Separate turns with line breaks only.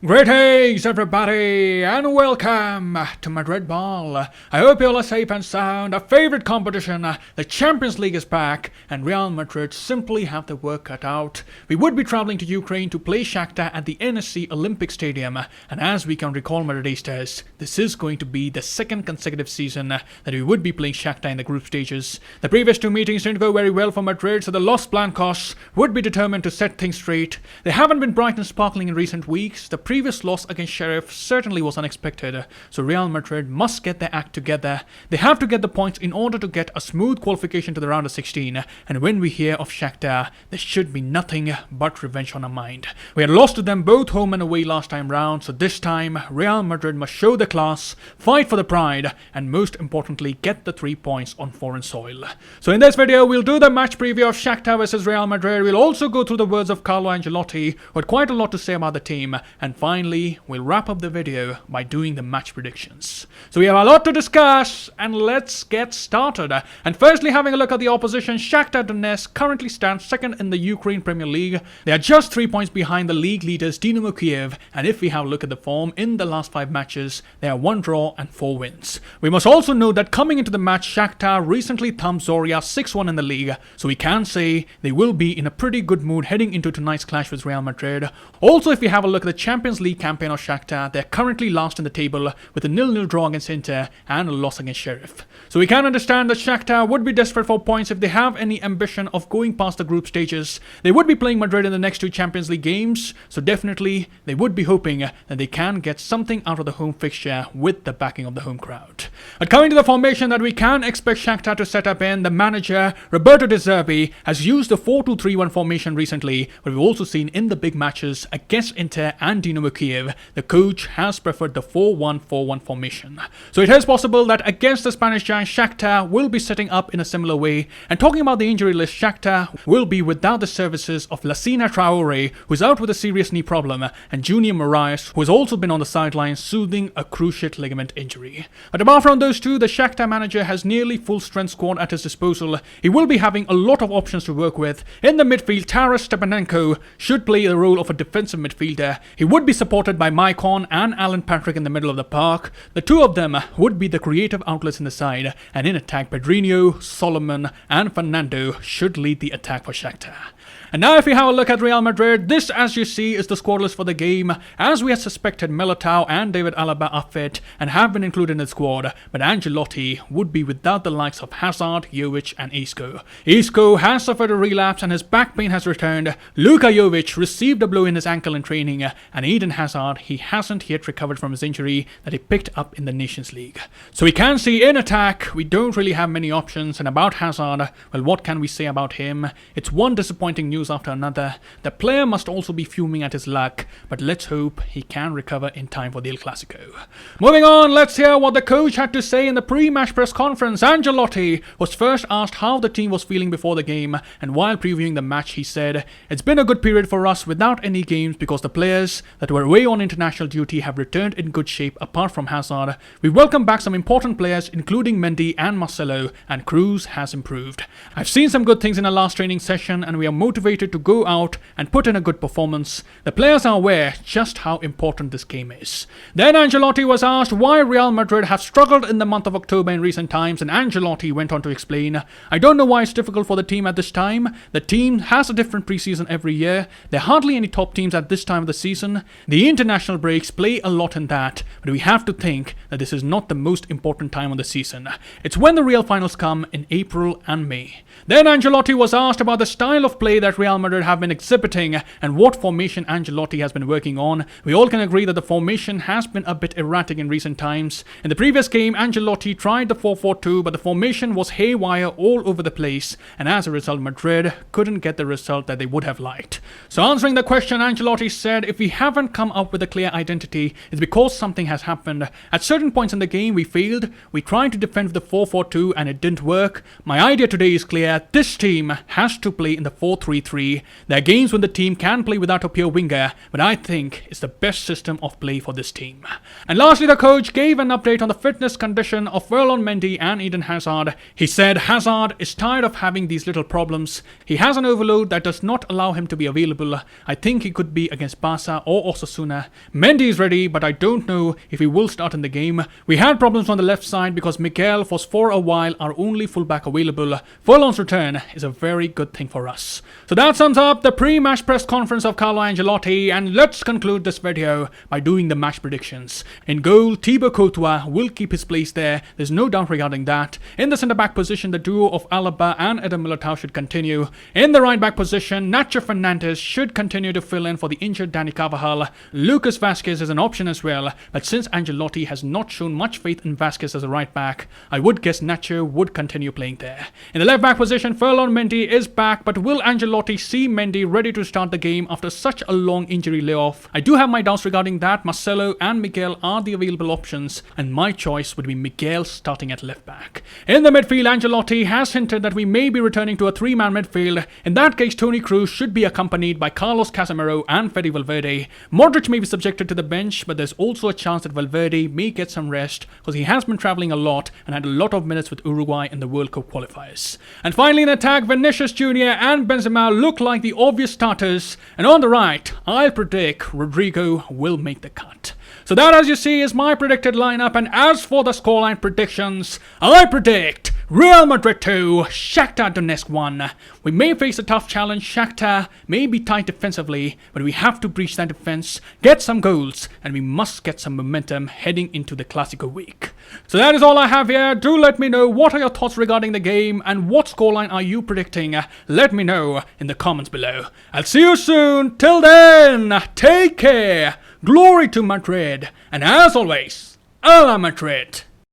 Greetings everybody and welcome to Madrid Ball. I hope you all are safe and sound. Our favourite competition, the Champions League is back and Real Madrid simply have the work cut out. We would be travelling to Ukraine to play Shakhtar at the NSC Olympic Stadium, and as we can recall Madridistas, this is going to be the second consecutive season that we would be playing Shakhtar in the group stages. The previous two meetings didn't go very well for Madrid, so the Los Blancos would be determined to set things straight. They haven't been bright and sparkling in recent weeks. The previous loss against Sheriff certainly was unexpected, so Real Madrid must get their act together. They have to get the points in order to get a smooth qualification to the round of 16, and when we hear of Shakhtar, there should be nothing but revenge on our mind. We had lost to them both home and away last time round, so this time Real Madrid must show the class, fight for the pride, and most importantly get the 3 points on foreign soil. So in this video we'll do the match preview of Shakhtar versus Real Madrid. We'll also go through the words of Carlo Ancelotti, who had quite a lot to say about the team, and finally we'll wrap up the video by doing the match predictions. So we have a lot to discuss and let's get started. And firstly, having a look at the opposition, Shakhtar Donetsk currently stands second in the Ukraine Premier League. They are just 3 points behind the league leaders Dynamo Kiev, and if we have a look at the form in the last 5 matches, they are 1 draw and 4 wins. We must also note that coming into the match, Shakhtar recently thumped Zorya 6-1 in the league, so we can say they will be in a pretty good mood heading into tonight's clash with Real Madrid. Also, if we have a look at the Champions League campaign of Shakhtar, they're currently last in the table with a 0-0 draw against Inter and a loss against Sheriff. So we can understand that Shakhtar would be desperate for points if they have any ambition of going past the group stages. They would be playing Madrid in the next 2 Champions League games, so definitely they would be hoping that they can get something out of the home fixture with the backing of the home crowd. But coming to the formation that we can expect Shakhtar to set up in, the manager Roberto De Zerbi has used the 4-2-3-1 formation recently, but we've also seen in the big matches against Inter and Dynamo Kiev, the coach has preferred the 4-1-4-1 formation. So it is possible that against the Spanish giant, Shakhtar will be setting up in a similar way. And talking about the injury list, Shakhtar will be without the services of Lassina Traore, who is out with a serious knee problem, and Junior Moraes, who has also been on the sidelines soothing a cruciate ligament injury. But apart from those two, the Shakhtar manager has nearly full strength squad at his disposal. He will be having a lot of options to work with. In the midfield, Taras Stepanenko should play the role of a defensive midfielder. He would be supported by Maicon and Alan Patrick in the middle of the park. The two of them would be the creative outlets in the side, and in attack Pedrinho, Solomon and Fernando should lead the attack for Shakhtar. And now if we have a look at Real Madrid, this as you see is the squad list for the game. As we had suspected, Militao and David Alaba are fit and have been included in the squad, but Ancelotti would be without the likes of Hazard, Jovic and Isco. Isco has suffered a relapse and his back pain has returned. Luka Jovic received a blow in his ankle in training, and Eden Hazard, he hasn't yet recovered from his injury that he picked up in the Nations League. So we can see in attack, we don't really have many options, and about Hazard, well, what can we say about him? It's one disappointing news after another. The player must also be fuming at his luck, but let's hope he can recover in time for the El Clasico. Moving on, let's hear what the coach had to say in the pre-match press conference. Ancelotti was first asked how the team was feeling before the game, and while previewing the match he said, "It's been a good period for us without any games because the players that were away on international duty have returned in good shape apart from Hazard. We welcome back some important players including Mendy and Marcelo, and Cruz has improved. I've seen some good things in our last training session and we are motivated to go out and put in a good performance. The players are aware just how important this game is." Then Ancelotti was asked why Real Madrid have struggled in the month of October in recent times, and Ancelotti went on to explain, "I don't know why it's difficult for the team at this time. The team has a different preseason every year. There are hardly any top teams at this time of the season. The international breaks play a lot in that, but we have to think that this is not the most important time of the season. It's when the real finals come in April and May." Then Ancelotti was asked about the style of play that Real Madrid have been exhibiting and what formation Ancelotti has been working on. We all can agree that the formation has been a bit erratic in recent times. In the previous game, Ancelotti tried the 4-4-2, but the formation was haywire all over the place, and as a result, Madrid couldn't get the result that they would have liked. So answering the question, Ancelotti said, "If we haven't come up with a clear identity, it's because something has happened. At certain points in the game, we failed. We tried to defend with the 4-4-2 and it didn't work. My idea today is clear. This team has to play in the 4-3-3. 4-3-3. There are games when the team can play without a pure winger, but I think it's the best system of play for this team. And lastly, the coach gave an update on the fitness condition of Ferland Mendy and Eden Hazard. He said Hazard is tired of having these little problems. He has an overload that does not allow him to be available. I think he could be against Barca or Osasuna. Mendy is ready, but I don't know if he will start in the game. We had problems on the left side because Miguel was for a while our only fullback available. Ferland's return is a very good thing for us. So that sums up the pre-match press conference of Carlo Ancelotti, and let's conclude this video by doing the match predictions. In goal, Thibaut Courtois will keep his place there. There's no doubt regarding that. In the centre-back position, the duo of Alaba and Eder Militao should continue. In the right-back position, Nacho Fernandes should continue to fill in for the injured Dani Carvajal. Lucas Vazquez is an option as well, but since Ancelotti has not shown much faith in Vazquez as a right-back, I would guess Nacho would continue playing there. In the left-back position, Ferland Mendy is back, but will Ancelotti see Mendy ready to start the game after such a long injury layoff? I do have my doubts regarding that. Marcelo and Miguel are the available options, and my choice would be Miguel starting at left-back. In the midfield, Ancelotti has hinted that we may be returning to a three-man midfield. In that case, Toni Kroos should be accompanied by Carlos Casemiro and Fede Valverde. Modric may be subjected to the bench, but there's also a chance that Valverde may get some rest because he has been travelling a lot and had a lot of minutes with Uruguay in the World Cup qualifiers. And finally in attack, Vinicius Jr. and Benzema look like the obvious starters, and on the right, I'll predict Rodrigo will make the cut. So that, as you see, is my predicted lineup, and as for the scoreline predictions, I predict Real Madrid 2, Shakhtar Donetsk 1. We may face a tough challenge. Shakhtar may be tight defensively, but we have to breach that defense, get some goals, and we must get some momentum heading into the Clasico week. So that is all I have here. Do let me know what are your thoughts regarding the game and what scoreline are you predicting. Let me know in the comments below. I'll see you soon. Till then, take care. Glory to Madrid. And as always, a la Madrid.